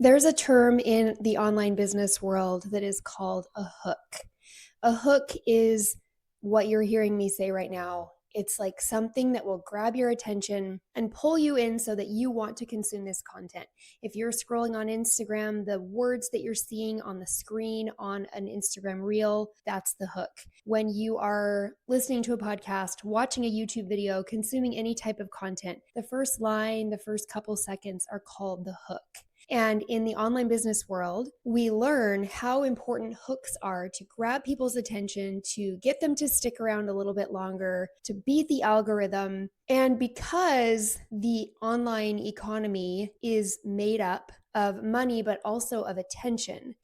There's a term in the online business world that is called a hook. A hook is what you're hearing me say right now. It's like something that will grab your attention and pull you in so that you want to consume this content. If you're scrolling on Instagram, the words that you're seeing on the screen on an Instagram reel, that's the hook. When you are listening to a podcast, watching a YouTube video, consuming any type of content, the first line, the first couple seconds are called the hook. And in the online business world, we learn how important hooks are to grab people's attention, to get them to stick around a little bit longer, to beat the algorithm. And because the online economy is made up of money, but also of attention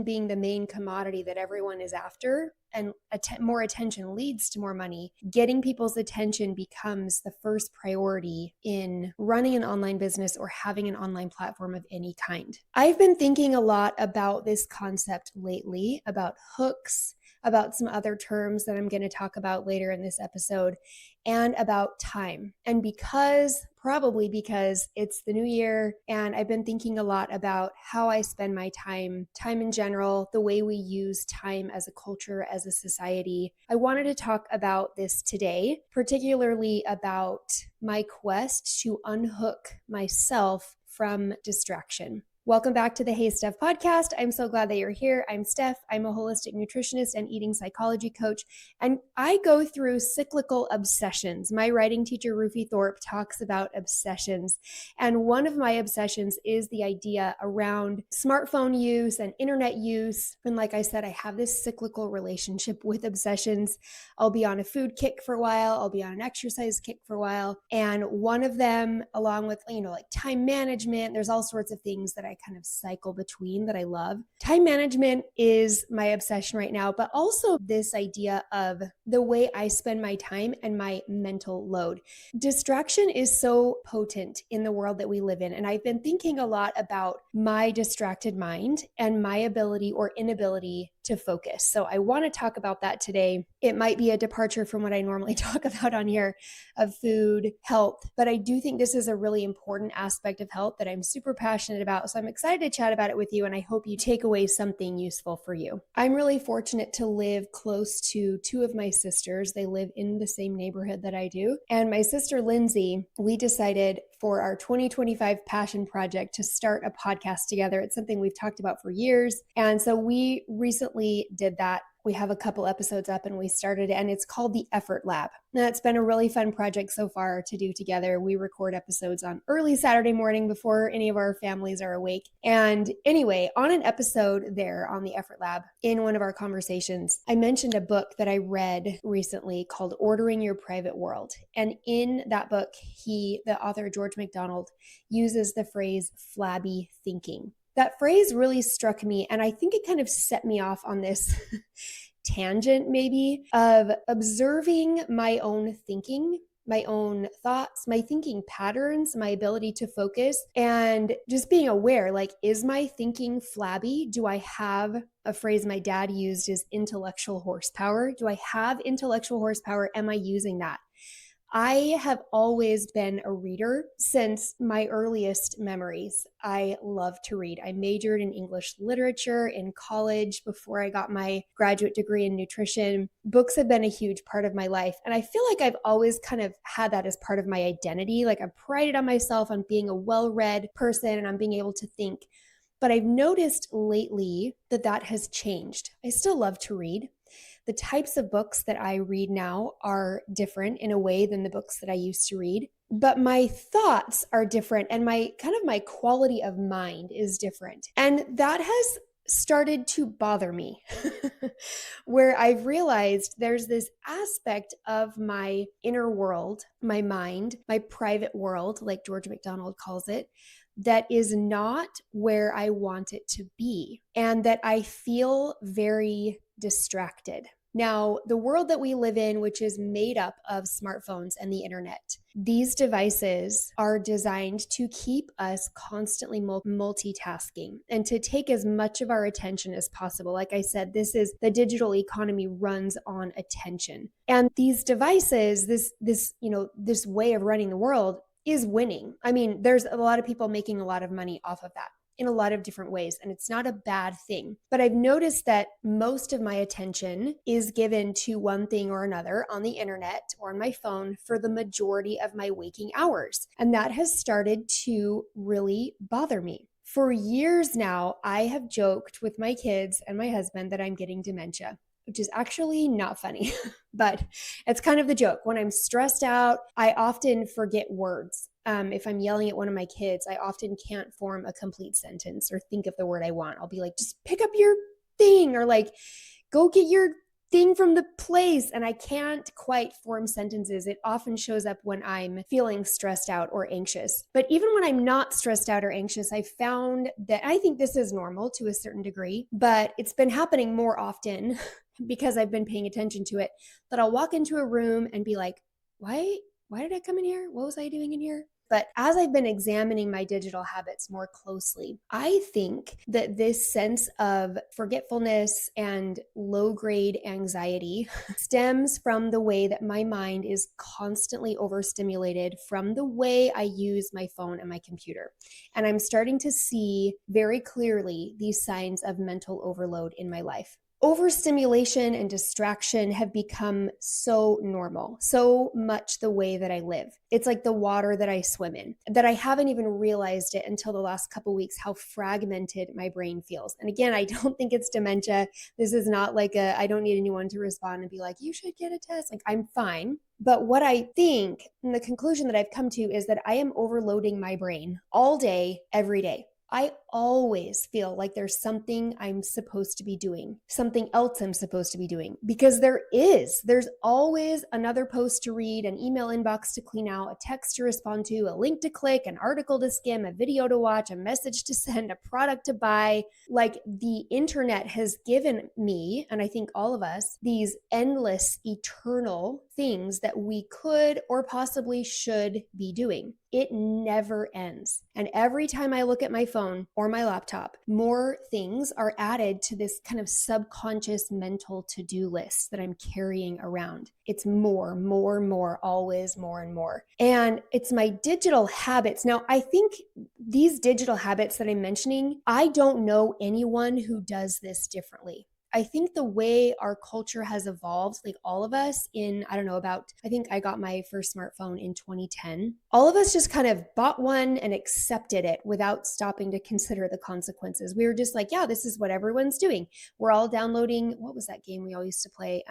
being the main commodity that everyone is after, and more attention leads to more money. Getting people's attention becomes the first priority in running an online business or having an online platform of any kind. I've been thinking a lot about this concept lately, about hooks, about some other terms that I'm going to talk about later in this episode, and about time. And probably because it's the new year, and I've been thinking a lot about how I spend my time in general, the way we use time as a culture, as a society. I wanted to talk about this today, particularly about my quest to unhook myself from distraction. Welcome back to the Hey Steph podcast. I'm so glad that you're here. I'm Steph. I'm a holistic nutritionist and eating psychology coach, and I go through cyclical obsessions. My writing teacher, Rufi Thorpe, talks about obsessions, and one of my obsessions is the idea around smartphone use and internet use. And like I said, I have this cyclical relationship with obsessions. I'll be on a food kick for a while. I'll be on an exercise kick for a while. And one of them, along with, like time management, there's all sorts of things that I kind of cycle between that I love. Time management is my obsession right now, but also this idea of the way I spend my time and my mental load. Distraction is so potent in the world that we live in. And I've been thinking a lot about my distracted mind and my ability or inability to focus. So I want to talk about that today. It might be a departure from what I normally talk about on here of food, health, but I do think this is a really important aspect of health that I'm super passionate about. So I'm excited to chat about it with you, and I hope you take away something useful for you. I'm really fortunate to live close to two of my sisters. They live in the same neighborhood that I do. And my sister, Lindsay, we decided for our 2025 passion project to start a podcast together. It's something we've talked about for years. And so we recently did that. We have a couple episodes up and we started it, and it's called the Effort Lab. Now, it's been a really fun project so far to do together. We record episodes on early Saturday morning before any of our families are awake. And anyway, on an episode there on the Effort Lab, in one of our conversations, I mentioned a book that I read recently called Ordering Your Private World. And in that book, the author, George MacDonald, uses the phrase flabby thinking. That phrase really struck me, and I think it kind of set me off on this tangent maybe of observing my own thinking, my own thoughts, my thinking patterns, my ability to focus, and just being aware, like, is my thinking flabby? Do I have a phrase my dad used is intellectual horsepower? Do I have intellectual horsepower? Am I using that? I have always been a reader since my earliest memories. I love to read. I majored in English literature in college before I got my graduate degree in nutrition. Books have been a huge part of my life. And I feel like I've always kind of had that as part of my identity. Like, I've prided on myself on being a well-read person and on being able to think. But I've noticed lately that has changed. I still love to read. The types of books that I read now are different in a way than the books that I used to read, but my thoughts are different, and my quality of mind is different. And that has started to bother me where I've realized there's this aspect of my inner world, my mind, my private world, like George MacDonald calls it, that is not where I want it to be, and that I feel very distracted. Now, the world that we live in, which is made up of smartphones and the internet, these devices are designed to keep us constantly multitasking and to take as much of our attention as possible. Like I said, the digital economy runs on attention. And these devices, this way of running the world is winning. I mean, there's a lot of people making a lot of money off of that. in a lot of different ways, and it's not a bad thing. But I've noticed that most of my attention is given to one thing or another on the internet or on my phone for the majority of my waking hours. And that has started to really bother me. For years now, I have joked with my kids and my husband that I'm getting dementia, which is actually not funny, but it's kind of the joke. When I'm stressed out, I often forget words. If I'm yelling at one of my kids, I often can't form a complete sentence or think of the word I want. I'll be like, just pick up your thing, or like, go get your thing from the place. And I can't quite form sentences. It often shows up when I'm feeling stressed out or anxious. But even when I'm not stressed out or anxious, I found that I think this is normal to a certain degree, but it's been happening more often because I've been paying attention to it, that I'll walk into a room and be like, why did I come in here? What was I doing in here? But as I've been examining my digital habits more closely, I think that this sense of forgetfulness and low grade anxiety stems from the way that my mind is constantly overstimulated from the way I use my phone and my computer. And I'm starting to see very clearly these signs of mental overload in my life. Overstimulation and distraction have become so normal, so much the way that I live. It's like the water that I swim in, that I haven't even realized it until the last couple weeks, how fragmented my brain feels. And again, I don't think it's dementia. This is not like I don't need anyone to respond and be like, you should get a test. Like, I'm fine. But what I think, and the conclusion that I've come to, is that I am overloading my brain all day, every day. I always feel like there's something I'm supposed to be doing, something else I'm supposed to be doing, because there's always another post to read, an email inbox to clean out, a text to respond to, a link to click, an article to skim, a video to watch, a message to send, a product to buy. Like, the internet has given me, and I think all of us, these endless, eternal things that we could or possibly should be doing. It never ends. And every time I look at my phone or my laptop, more things are added to this kind of subconscious mental to-do list that I'm carrying around. It's more, always more and more. And it's my digital habits. Now, I think these digital habits that I'm mentioning, I don't know anyone who does this differently. I think the way our culture has evolved, like all of us I think I got my first smartphone in 2010. All of us just kind of bought one and accepted it without stopping to consider the consequences. We were just like, yeah, this is what everyone's doing. We're all downloading, what was that game we all used to play?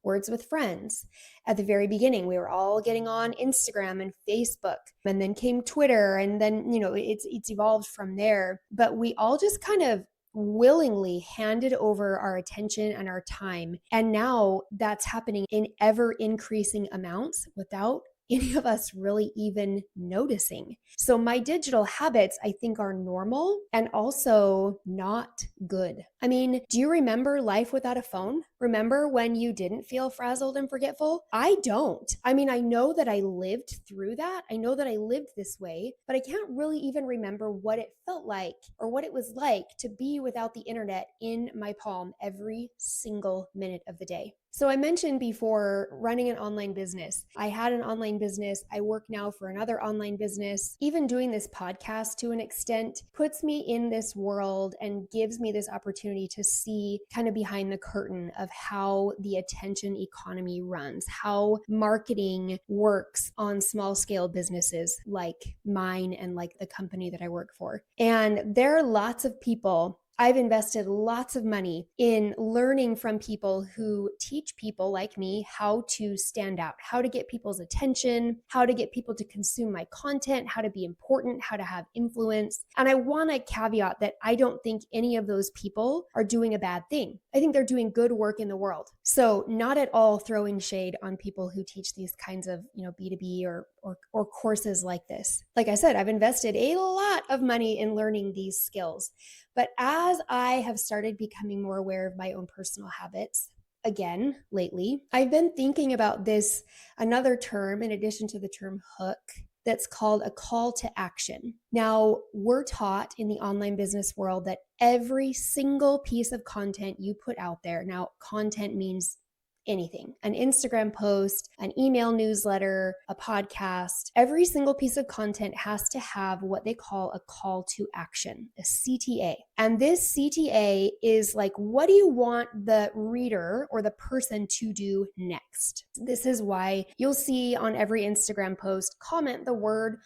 Words with Friends. At the very beginning, we were all getting on Instagram and Facebook, and then came Twitter, and then, it's evolved from there. But we all just kind of willingly handed over our attention and our time. And now that's happening in ever increasing amounts without any of us really even noticing. So my digital habits, I think, are normal and also not good. I mean, do you remember life without a phone? Remember when you didn't feel frazzled and forgetful? I don't. I mean, I know that I lived through that. I know that I lived this way, but I can't really even remember what it felt like or what it was like to be without the internet in my palm every single minute of the day. So I mentioned before running an online business. I had an online business. I work now for another online business. Even doing this podcast to an extent puts me in this world and gives me this opportunity to see kind of behind the curtain of how the attention economy runs, how marketing works on small scale businesses like mine and like the company that I work for. And there are lots of people. I've invested lots of money in learning from people who teach people like me how to stand out, how to get people's attention, how to get people to consume my content, how to be important, how to have influence. And I want to caveat that I don't think any of those people are doing a bad thing. I think they're doing good work in the world. So not at all throwing shade on people who teach these kinds of, B2B or courses like this. Like I said, I've invested a lot of money in learning these skills. But as I have started becoming more aware of my own personal habits, again, lately, I've been thinking about this, another term in addition to the term hook, that's called a call to action. Now, we're taught in the online business world that every single piece of content you put out there, now content means anything, an Instagram post, an email newsletter, a podcast. Every single piece of content has to have what they call a call to action, a CTA. And this CTA is like, what do you want the reader or the person to do next? This is why you'll see on every Instagram post, comment the word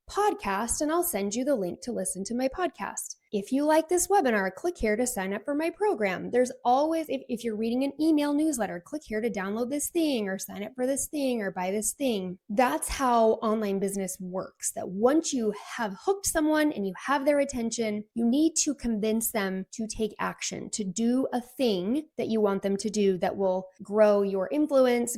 podcast, and I'll send you the link to listen to my podcast. If you like this webinar, click here to sign up for my program. There's always, if you're reading an email newsletter, click here to download this thing or sign up for this thing or buy this thing. That's how online business works. That once you have hooked someone and you have their attention, you need to convince them to take action, to do a thing that you want them to do that will grow your influence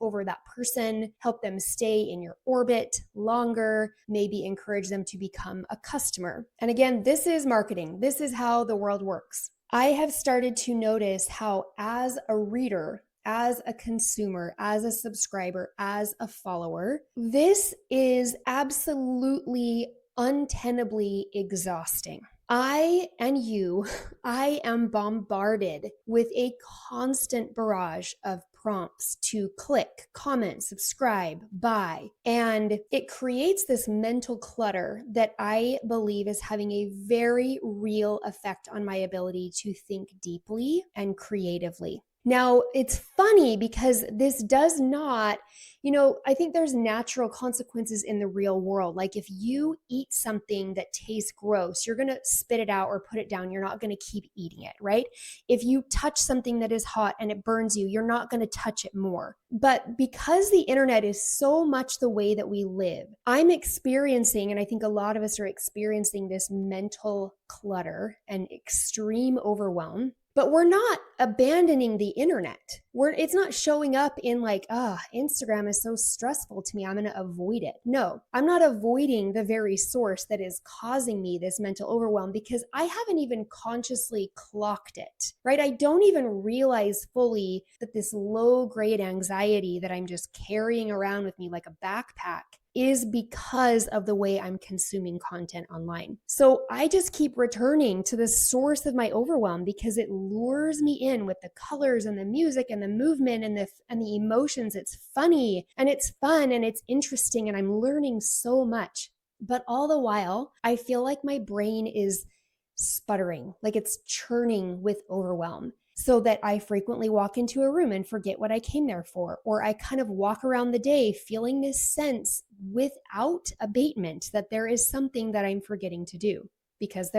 over that person, help them stay in your orbit longer, maybe encourage them to become a customer. And again, this is marketing. This is how the world works. I have started to notice how, as a reader, as a consumer, as a subscriber, as a follower, this is absolutely untenably exhausting. I am bombarded with a constant barrage of prompts to click, comment, subscribe, buy. And it creates this mental clutter that I believe is having a very real effect on my ability to think deeply and creatively. Now, it's funny because this does not, I think there's natural consequences in the real world. Like if you eat something that tastes gross, you're going to spit it out or put it down. You're not going to keep eating it, right? If you touch something that is hot and it burns you, you're not going to touch it more. But because the internet is so much the way that we live, I'm experiencing, and I think a lot of us are experiencing, this mental clutter and extreme overwhelm. But we're not abandoning the internet. It's not showing up in like, Instagram is so stressful to me, I'm going to avoid it. No, I'm not avoiding the very source that is causing me this mental overwhelm because I haven't even consciously clocked it, right? I don't even realize fully that this low-grade anxiety that I'm just carrying around with me like a backpack is because of the way I'm consuming content online. So I just keep returning to the source of my overwhelm because it lures me in with the colors and the music and the movement and the emotions. It's funny and it's fun and it's interesting and I'm learning so much. But all the while, I feel like my brain is sputtering, like it's churning with overwhelm. So that I frequently walk into a room and forget what I came there for, or I kind of walk around the day feeling this sense without abatement that there is something that I'm forgetting to do. Because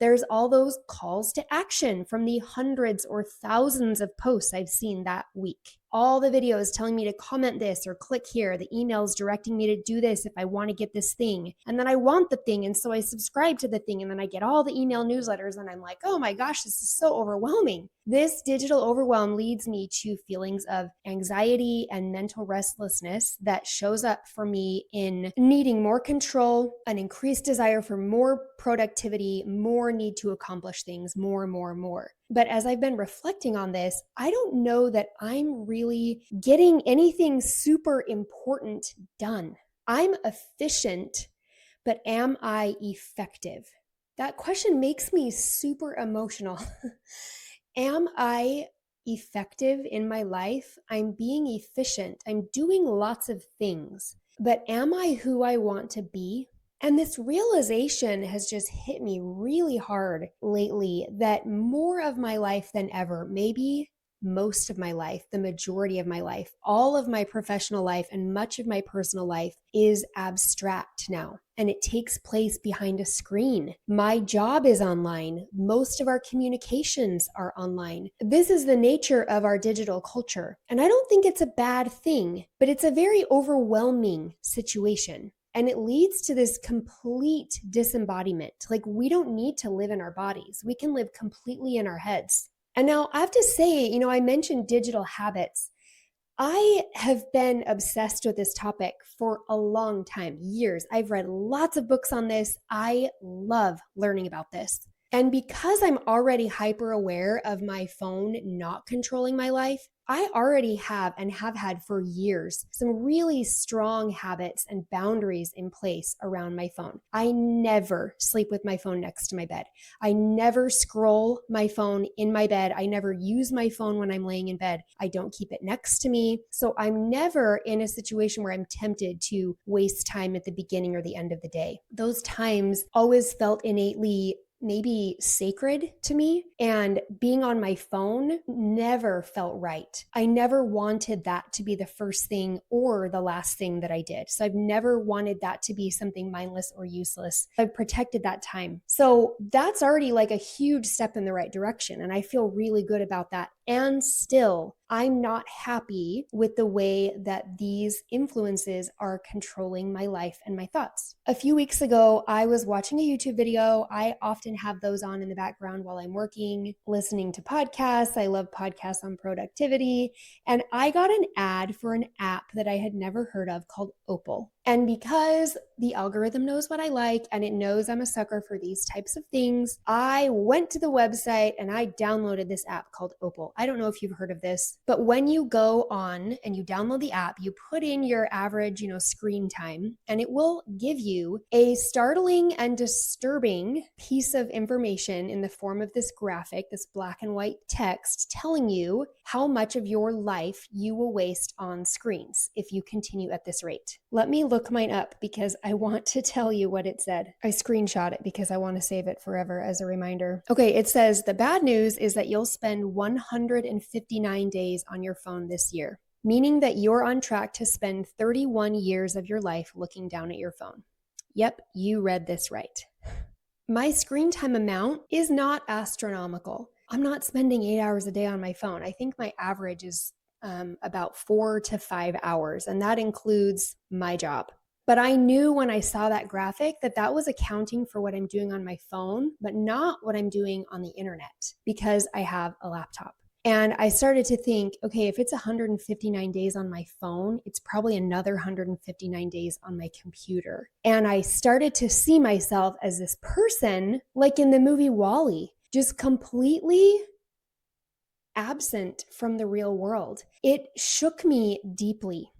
there's all those calls to action from the hundreds or thousands of posts I've seen that week. All the videos telling me to comment this or click here, the emails directing me to do this if I want to get this thing. And then I want the thing, and so I subscribe to the thing, and then I get all the email newsletters, and I'm like, oh my gosh, this is so overwhelming. This digital overwhelm leads me to feelings of anxiety and mental restlessness that shows up for me in needing more control, an increased desire for more productivity, more need to accomplish things, more. But as I've been reflecting on this, I don't know that I'm really getting anything super important done. I'm efficient, but am I effective? That question makes me super emotional. Am I effective in my life? I'm being efficient. I'm doing lots of things, but am I who I want to be? And this realization has just hit me really hard lately that more of my life than ever, maybe most of my life, the majority of my life, all of my professional life and much of my personal life is abstract now. And it takes place behind a screen. My job is online. Most of our communications are online. This is the nature of our digital culture. And I don't think it's a bad thing, but it's a very overwhelming situation. And it leads to this complete disembodiment. Like we don't need to live in our bodies. We can live completely in our heads. And now I have to say, I mentioned digital habits. I have been obsessed with this topic for a long time, years. I've read lots of books on this. I love learning about this. And because I'm already hyper aware of my phone not controlling my life, I already have and have had for years some really strong habits and boundaries in place around my phone. I never sleep with my phone next to my bed. I never scroll my phone in my bed. I never use my phone when I'm laying in bed. I don't keep it next to me. So I'm never in a situation where I'm tempted to waste time at the beginning or the end of the day. Those times always felt innately maybe sacred to me, and being on my phone never felt right. I never wanted that to be the first thing or the last thing that I did. So I've never wanted that to be something mindless or useless. I've protected that time. So that's already like a huge step in the right direction, and I feel really good about that. And still, I'm not happy with the way that these influences are controlling my life and my thoughts. A few weeks ago, I was watching a YouTube video. I often have those on in the background while I'm working, listening to podcasts. I love podcasts on productivity. And I got an ad for an app that I had never heard of called Opal. And because the algorithm knows what I like and it knows I'm a sucker for these types of things, I went to the website and I downloaded this app called Opal. I don't know if you've heard of this, but when you go on and you download the app, you put in your average, screen time, and it will give you a startling and disturbing piece of information in the form of this graphic, this black and white text telling you how much of your life you will waste on screens if you continue at this rate. Let me look mine up because I want to tell you what it said. I screenshot it because I want to save it forever as a reminder. Okay, it says the bad news is that you'll spend 159 days on your phone this year, meaning that you're on track to spend 31 years of your life looking down at your phone. Yep, you read this right. My screen time amount is not astronomical. I'm not spending 8 hours a day on my phone. I think my average is about 4 to 5 hours, and that includes my job. But I knew when I saw that graphic that that was accounting for what I'm doing on my phone, but not what I'm doing on the internet because I have a laptop. And I started to think, okay, if it's 159 days on my phone, it's probably another 159 days on my computer. And I started to see myself as this person, like in the movie WALL-E, just completely absent from the real world. It shook me deeply.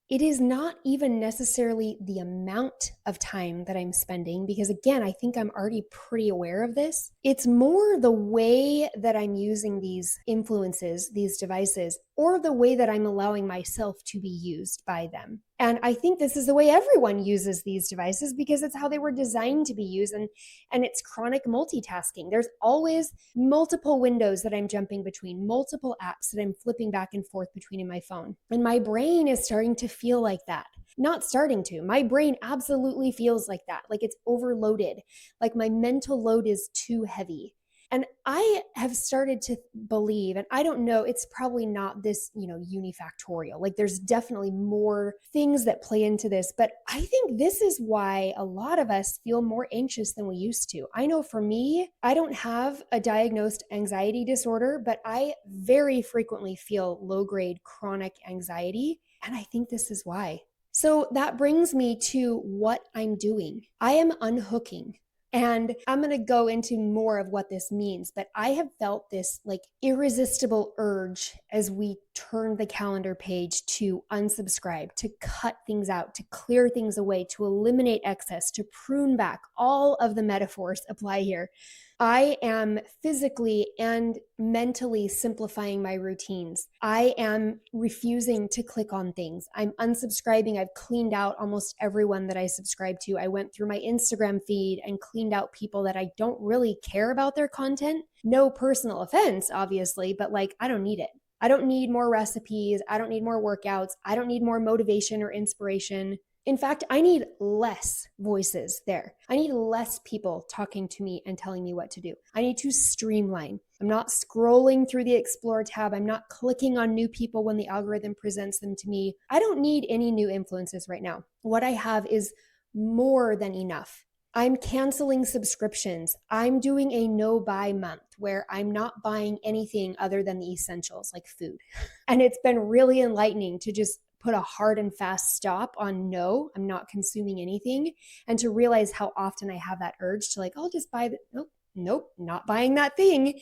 It is not even necessarily the amount of time that I'm spending, because again, I think I'm already pretty aware of this. It's more the way that I'm using these influences, these devices, or the way that I'm allowing myself to be used by them. And I think this is the way everyone uses these devices because it's how they were designed to be used. And it's chronic multitasking. There's always multiple windows that I'm jumping between, multiple apps that I'm flipping back and forth between in my phone. And my brain is starting to feel like that. Not starting to. My brain absolutely feels like that, like it's overloaded, like my mental load is too heavy. And I have started to believe, and I don't know, it's probably not this, unifactorial. Like there's definitely more things that play into this, but I think this is why a lot of us feel more anxious than we used to. I know for me, I don't have a diagnosed anxiety disorder, but I very frequently feel low-grade chronic anxiety. And I think this is why. So that brings me to what I'm doing. I am unhooking. And I'm going to go into more of what this means, but I have felt this like irresistible urge as we turn the calendar page to unsubscribe, to cut things out, to clear things away, to eliminate excess, to prune back. All of the metaphors apply here. I am physically and mentally simplifying my routines. I am refusing to click on things. I'm unsubscribing. I've cleaned out almost everyone that I subscribe to. I went through my Instagram feed and cleaned out people that I don't really care about their content. No personal offense, obviously, but I don't need it. I don't need more recipes. I don't need more workouts. I don't need more motivation or inspiration. In fact, I need less voices there. I need less people talking to me and telling me what to do. I need to streamline. I'm not scrolling through the Explore tab. I'm not clicking on new people when the algorithm presents them to me. I don't need any new influences right now. What I have is more than enough. I'm canceling subscriptions. I'm doing a no-buy month where I'm not buying anything other than the essentials like food. And it's been really enlightening to just put a hard and fast stop on no, I'm not consuming anything, and to realize how often I have that urge to I'll just buy the nope, not buying that thing.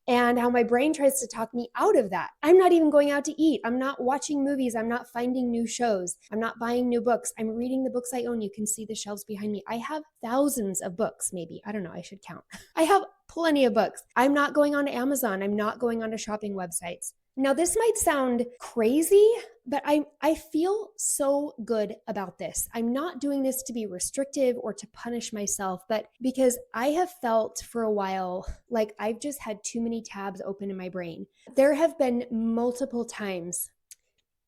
and how my brain tries to talk me out of that. I'm not even going out to eat. I'm not watching movies. I'm not finding new shows. I'm not buying new books. I'm reading the books I own. You can see the shelves behind me. I have thousands of books, maybe. I don't know. I should count. I have plenty of books. I'm not going on to Amazon. I'm not going on to shopping websites. Now, this might sound crazy, but I feel so good about this. I'm not doing this to be restrictive or to punish myself, but because I have felt for a while like I've just had too many tabs open in my brain. There have been multiple times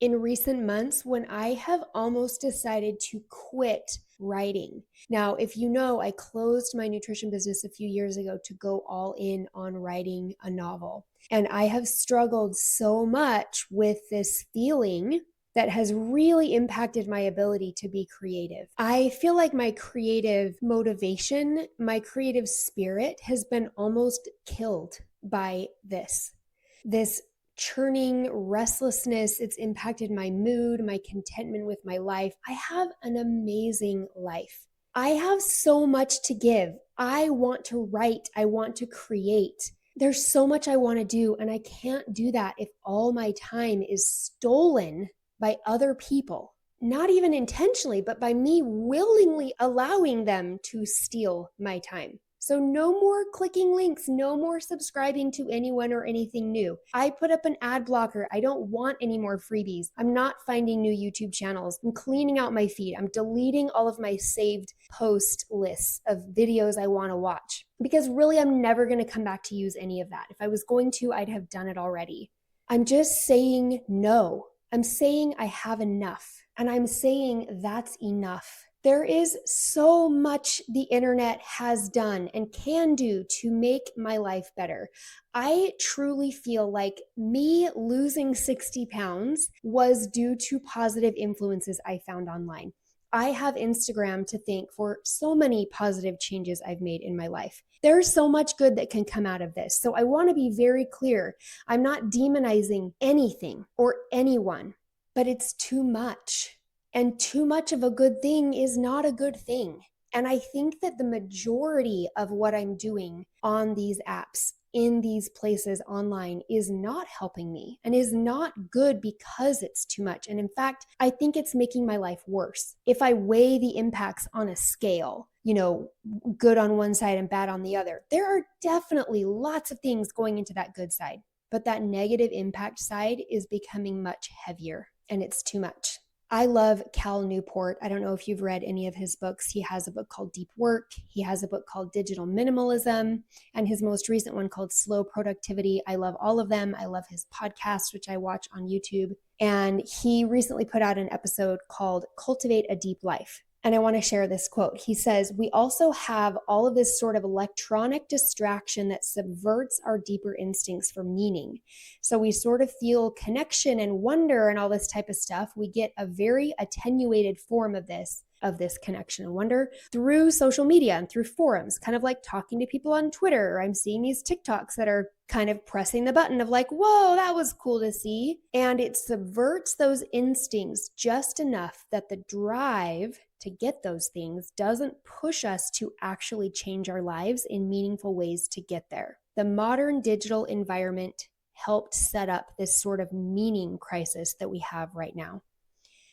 in recent months when I have almost decided to quit writing. Now, if you know, I closed my nutrition business a few years ago to go all in on writing a novel. And I have struggled so much with this feeling that has really impacted my ability to be creative. I feel like my creative motivation, my creative spirit has been almost killed by this churning restlessness. It's impacted my mood, my contentment with my life. I have an amazing life. I have so much to give. I want to write. I want to create. There's so much I want to do, and I can't do that if all my time is stolen by other people. Not even intentionally, but by me willingly allowing them to steal my time. So no more clicking links, no more subscribing to anyone or anything new. I put up an ad blocker. I don't want any more freebies. I'm not finding new YouTube channels. I'm cleaning out my feed. I'm deleting all of my saved post lists of videos I want to watch because really I'm never going to come back to use any of that. If I was going to, I'd have done it already. I'm just saying no. I'm saying I have enough, and I'm saying that's enough. There is so much the internet has done and can do to make my life better. I truly feel like me losing 60 pounds was due to positive influences I found online. I have Instagram to thank for so many positive changes I've made in my life. There's so much good that can come out of this. So I want to be very clear. I'm not demonizing anything or anyone, but it's too much. And too much of a good thing is not a good thing. And I think that the majority of what I'm doing on these apps, in these places online, is not helping me and is not good because it's too much. And in fact, I think it's making my life worse. If I weigh the impacts on a scale, good on one side and bad on the other, there are definitely lots of things going into that good side. But that negative impact side is becoming much heavier, and it's too much. I love Cal Newport. I don't know if you've read any of his books. He has a book called Deep Work. He has a book called Digital Minimalism, and his most recent one called Slow Productivity. I love all of them. I love his podcast, which I watch on YouTube. And he recently put out an episode called Cultivate a Deep Life. And I want to share this quote. He says, "We also have all of this sort of electronic distraction that subverts our deeper instincts for meaning. So we sort of feel connection and wonder and all this type of stuff. We get a very attenuated form of this connection and wonder through social media and through forums, kind of like talking to people on Twitter. Or I'm seeing these TikToks that are kind of pressing the button of like, whoa, that was cool to see. And it subverts those instincts just enough that the drive to get those things doesn't push us to actually change our lives in meaningful ways to get there. The modern digital environment helped set up this sort of meaning crisis that we have right now.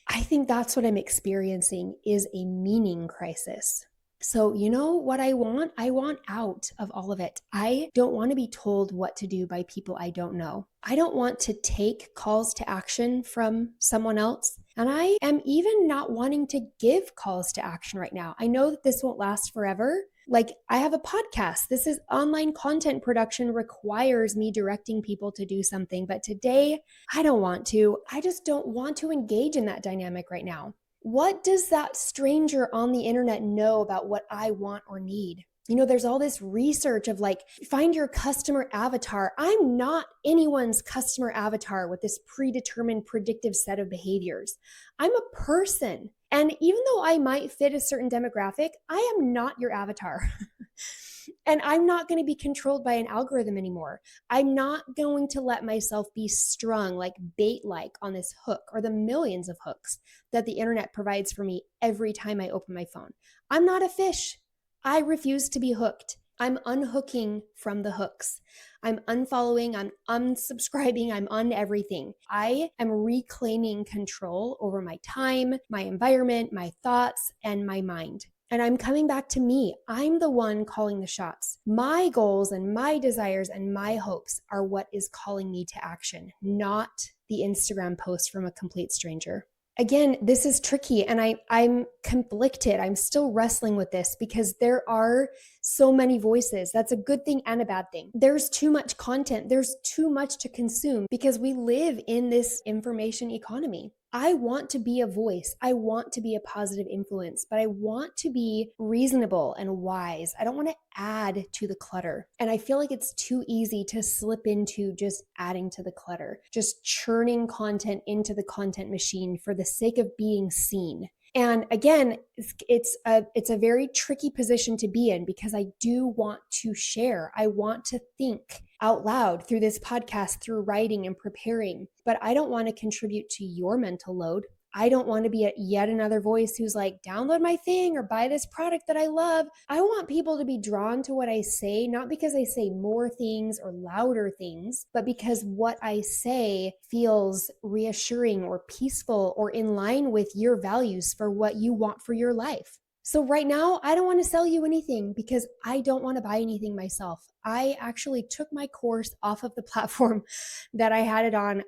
I think that's what I'm experiencing is a meaning crisis. So you know what I want? I want out of all of it. I don't want to be told what to do by people I don't know. I don't want to take calls to action from someone else. And I am even not wanting to give calls to action right now. I know that this won't last forever. Like I have a podcast. This is online content production requires me directing people to do something. But today I don't want to. I just don't want to engage in that dynamic right now. What does that stranger on the internet know about what I want or need? There's all this research of like, find your customer avatar. I'm not anyone's customer avatar with this predetermined predictive set of behaviors. I'm a person. And even though I might fit a certain demographic, I am not your avatar. And I'm not going to be controlled by an algorithm anymore. I'm not going to let myself be strung like bait-like on this hook or the millions of hooks that the internet provides for me every time I open my phone. I'm not a fish. I refuse to be hooked. I'm unhooking from the hooks. I'm unfollowing, I'm unsubscribing, I'm on everything. I am reclaiming control over my time, my environment, my thoughts, and my mind. And I'm coming back to me. I'm the one calling the shots. My goals and my desires and my hopes are what is calling me to action, not the Instagram post from a complete stranger. Again, this is tricky and I'm conflicted. I'm still wrestling with this because there are so many voices. That's a good thing and a bad thing. There's too much content. There's too much to consume because we live in this information economy. I want to be a voice. I want to be a positive influence, but I want to be reasonable and wise. I don't want to add to the clutter. And I feel like it's too easy to slip into just adding to the clutter, just churning content into the content machine for the sake of being seen. And again, it's a very tricky position to be in because I do want to share. I want to think out loud through this podcast, through writing and preparing, but I don't want to contribute to your mental load. I don't want to be yet another voice who's like, download my thing or buy this product that I love. I want people to be drawn to what I say, not because I say more things or louder things, but because what I say feels reassuring or peaceful or in line with your values for what you want for your life. So right now, I don't want to sell you anything because I don't want to buy anything myself. I actually took my course off of the platform that I had it on.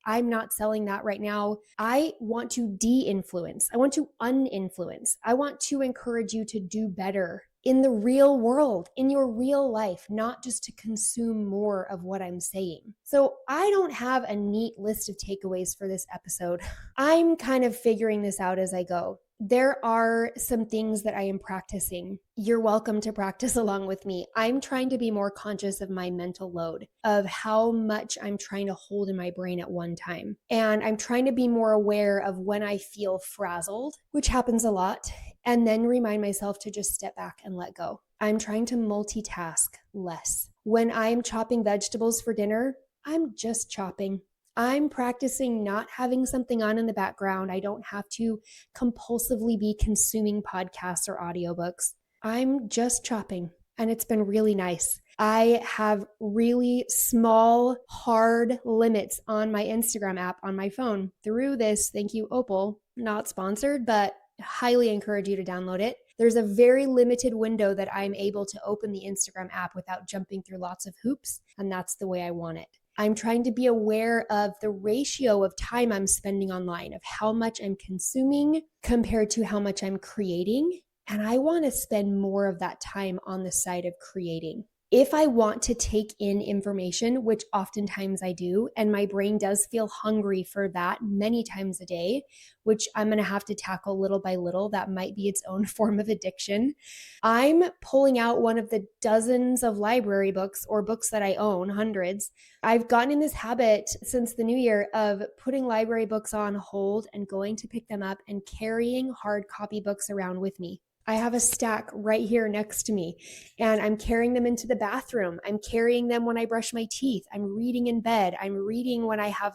I'm not selling that right now. I want to de-influence. I want to uninfluence. I want to encourage you to do better in the real world, in your real life, not just to consume more of what I'm saying. So I don't have a neat list of takeaways for this episode. I'm kind of figuring this out as I go. There are some things that I am practicing. You're welcome to practice along with me. I'm trying to be more conscious of my mental load, of how much I'm trying to hold in my brain at one time. And I'm trying to be more aware of when I feel frazzled, which happens a lot, and then remind myself to just step back and let go. I'm trying to multitask less. When I'm chopping vegetables for dinner, I'm just chopping. I'm practicing not having something on in the background. I don't have to compulsively be consuming podcasts or audiobooks. I'm just chopping, and it's been really nice. I have really small, hard limits on my Instagram app on my phone through this. Thank you, Opal. Not sponsored, but highly encourage you to download it. There's a very limited window that I'm able to open the Instagram app without jumping through lots of hoops, and that's the way I want it. I'm trying to be aware of the ratio of time I'm spending online, of how much I'm consuming compared to how much I'm creating. And I want to spend more of that time on the side of creating. If I want to take in information, which oftentimes I do, and my brain does feel hungry for that many times a day, which I'm going to have to tackle little by little, that might be its own form of addiction. I'm pulling out one of the dozens of library books or books that I own, hundreds. I've gotten in this habit since the new year of putting library books on hold and going to pick them up and carrying hard copy books around with me. I have a stack right here next to me, and I'm carrying them into the bathroom. I'm carrying them when I brush my teeth. I'm reading in bed. I'm reading when I have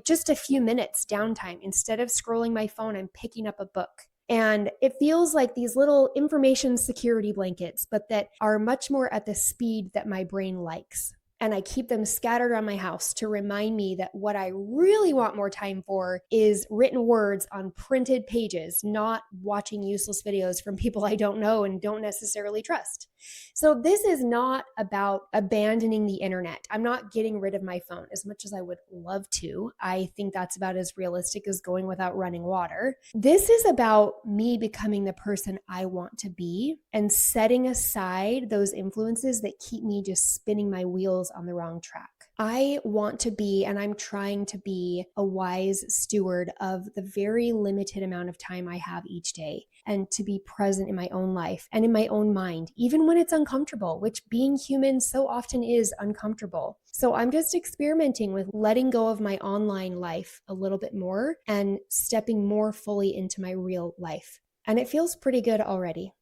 just a few minutes downtime. Instead of scrolling my phone, I'm picking up a book. And it feels like these little information security blankets, but that are much more at the speed that my brain likes. And I keep them scattered around my house to remind me that what I really want more time for is written words on printed pages, not watching useless videos from people I don't know and don't necessarily trust. So this is not about abandoning the internet. I'm not getting rid of my phone as much as I would love to. I think that's about as realistic as going without running water. This is about me becoming the person I want to be and setting aside those influences that keep me just spinning my wheels on the wrong track. I want to be, and I'm trying to be, a wise steward of the very limited amount of time I have each day, and to be present in my own life and in my own mind, even when it's uncomfortable, which being human so often is uncomfortable. So I'm just experimenting with letting go of my online life a little bit more and stepping more fully into my real life. And it feels pretty good already.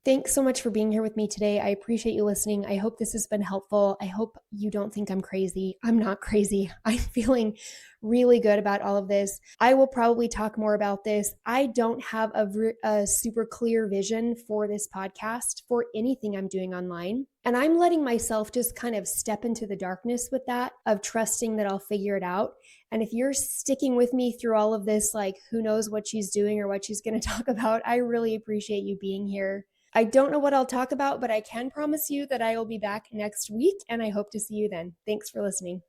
Thanks so much for being here with me today. I appreciate you listening. I hope this has been helpful. I hope you don't think I'm crazy. I'm not crazy. I'm feeling really good about all of this. I will probably talk more about this. I don't have a super clear vision for this podcast, for anything I'm doing online. And I'm letting myself just kind of step into the darkness with that, of trusting that I'll figure it out. And if you're sticking with me through all of this, like who knows what she's doing or what she's going to talk about, I really appreciate you being here. I don't know what I'll talk about, but I can promise you that I will be back next week, and I hope to see you then. Thanks for listening.